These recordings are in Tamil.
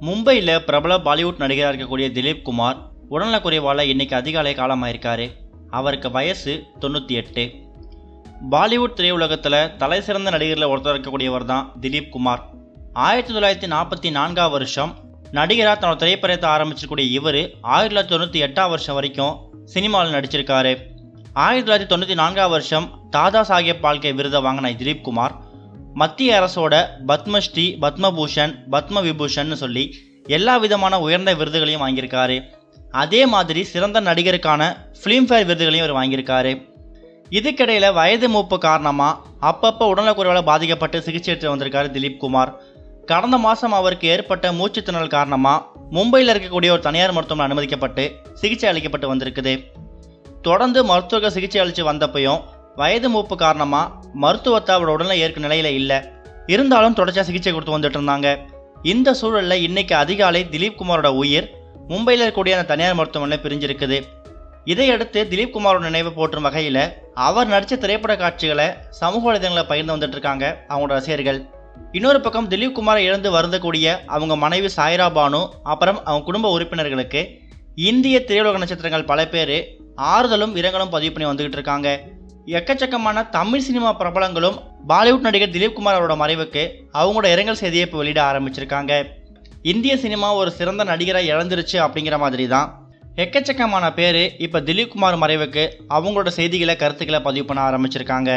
மும்பையில் பிரபல பாலிவுட் நடிகராக இருக்கக்கூடிய திலீப் குமார் உடல்நலக்குறைவால் இன்னைக்கு அதிகாலை காலமாயிருக்காரு. அவருக்கு வயசு 98. பாலிவுட் திரையுலகத்தில் தலை சிறந்த நடிகரில் ஒருத்தர் இருக்கக்கூடியவர் தான் திலீப் குமார். 1944 வருஷம் நடிகராக தன்னோட திரைப்படத்தை ஆரம்பிச்சிருக்கூடிய இவர் 1998 வருஷம் வரைக்கும் சினிமாவில் நடிச்சிருக்காரு. 1994 வருஷம் தாதா சாஹேப் பால்கே விருதை வாங்கின திலீப் குமார் மத்திய அரசோட பத்மஸ்ரீ, பத்மபூஷன், பத்ம விபூஷன் சொல்லி எல்லா விதமான உயர்ந்த விருதுகளையும் வாங்கியிருக்காரு. அதே மாதிரி சிறந்த நடிகருக்கான ஃபிலிம்ஃபேர் விருதுகளையும் அவர் வாங்கியிருக்காரு. இதுக்கிடையில் வயது மூப்பு காரணமாக அப்பப்போ உடல்நலக்குறைவால் பாதிக்கப்பட்டு சிகிச்சை எடுத்து வந்திருக்காரு திலீப் குமார். கடந்த மாதம் அவருக்கு ஏற்பட்ட மூச்சுத்திணறல் காரணமாக மும்பையில் இருக்கக்கூடிய ஒரு தனியார் மருத்துவமனை அனுமதிக்கப்பட்டு சிகிச்சை அளிக்கப்பட்டு வந்திருக்குது. தொடர்ந்து மருத்துவர்கள் சிகிச்சை அளித்து வந்தப்பையும் வயது மூப்பு காரணமாக மருத்துவத்தை அவரோட உடல்நிலை ஏற்க நிலையில் இல்லை. இருந்தாலும் தொடர்ச்சியாக சிகிச்சை கொடுத்து வந்துட்டு இருந்தாங்க. இந்த சூழலில் இன்னைக்கு அதிகாலை திலீப் குமாரோட உயிர் மும்பையில் இருக்கக்கூடிய அந்த தனியார் மருத்துவமனையில் பிரிஞ்சிருக்குது. இதையடுத்து திலீப் குமாரோட நினைவு போற்றும் வகையில் அவர் நடித்த திரைப்பட காட்சிகளை சமூக வலைதளங்களில் பகிர்ந்து வந்துட்டு இருக்காங்க அவங்களோட ரசிகர்கள். இன்னொரு பக்கம் திலீப் குமாரை இழந்து வருந்தக்கூடிய அவங்க மனைவி சாய்ரா பானு, அப்புறம் அவங்க குடும்ப உறுப்பினர்களுக்கு இந்திய திரையுலக நட்சத்திரங்கள் பல பேர் ஆறுதலும் இரங்கலும் பதிவு பண்ணி வந்துகிட்டு இருக்காங்க. எக்கச்சக்கமான தமிழ் சினிமா பிரபலங்களும் பாலிவுட் நடிகர் திலீப் குமார் அவரோட மறைவுக்கு அவங்களோட இரங்கல் செய்தியை இப்போ வெளியிட ஆரம்பிச்சிருக்காங்க. இந்திய சினிமா ஒரு சிறந்த நடிகரை இழந்துருச்சு அப்படிங்கிற மாதிரி தான் எக்கச்சக்கமான பேர் இப்போ திலீப் குமார் மறைவுக்கு அவங்களோட செய்திகளை, கருத்துக்களை பதிவு பண்ண ஆரம்பிச்சிருக்காங்க.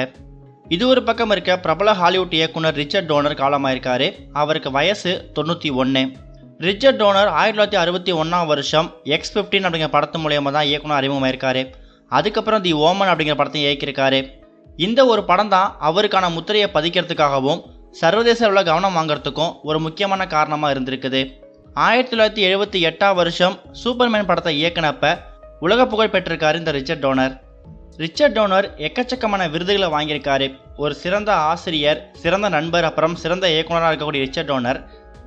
இது ஒரு பக்கம் இருக்க, பிரபல ஹாலிவுட் இயக்குனர் ரிச்சர்ட் டோனர் காலமாயிருக்காரு. அவருக்கு வயசு 91. ரிச்சர்ட் டோனர் 1961 வருஷம் X-15 அப்படிங்கிற படத்து மூலயமா தான் இயக்குனர் அறிமுகமாயிருக்காரு. அதுக்கப்புறம் தி ஓமன் அப்படிங்கிற படத்தையும் இயக்கியிருக்காரு. இந்த ஒரு படம் தான் அவருக்கான முத்திரையை பதிக்கிறதுக்காகவும் சர்வதேச அளவில் கவனம் வாங்கிறதுக்கும் ஒரு முக்கியமான காரணமாக இருந்திருக்குது. 1978 வருஷம் சூப்பர்மேன் படத்தை இயக்குனப்ப உலக புகழ் பெற்றிருக்காரு இந்த ரிச்சர்ட் டோனர். ரிச்சர்ட் டோனர் எக்கச்சக்கமான விருதுகளை வாங்கியிருக்காரு. ஒரு சிறந்த ஆசிரியர், சிறந்த நண்பர், அப்புறம் சிறந்த இயக்குனராக இருக்கக்கூடிய ரிச்சர்ட் டோனர்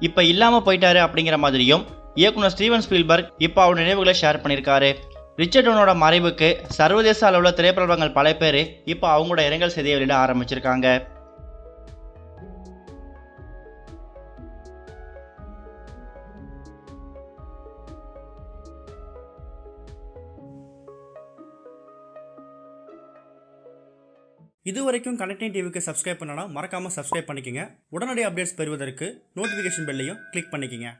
இப்போ இல்லாமல் போயிட்டாரு அப்படிங்கிற மாதிரியும் இயக்குனர் ஸ்டீவன் ஸ்பீல்பர்க் இப்போ அவருடைய நினைவுகளை ஷேர் பண்ணியிருக்காரு. ரிச்சர்ட் டோனரோட மறைவுக்கு சர்வதேச அளவில் திரைப்பிரபலங்கள் பல பேர் இப்போ அவங்களோட இரங்கல் செய்தியை வெளியிட ஆரம்பிச்சிருக்காங்க. இதுவரைக்கும் கனெக்டிங் டிவிக்கு சப்ஸ்கிரைப் பண்ணனா மறக்காம சப்ஸ்கிரைப் பண்ணிக்கங்க. உடனடி அப்டேட்ஸ் பெறுவதற்கு நோட்டிஃபிகேஷன் பெல்லையும் கிளிக் பண்ணிக்கங்க.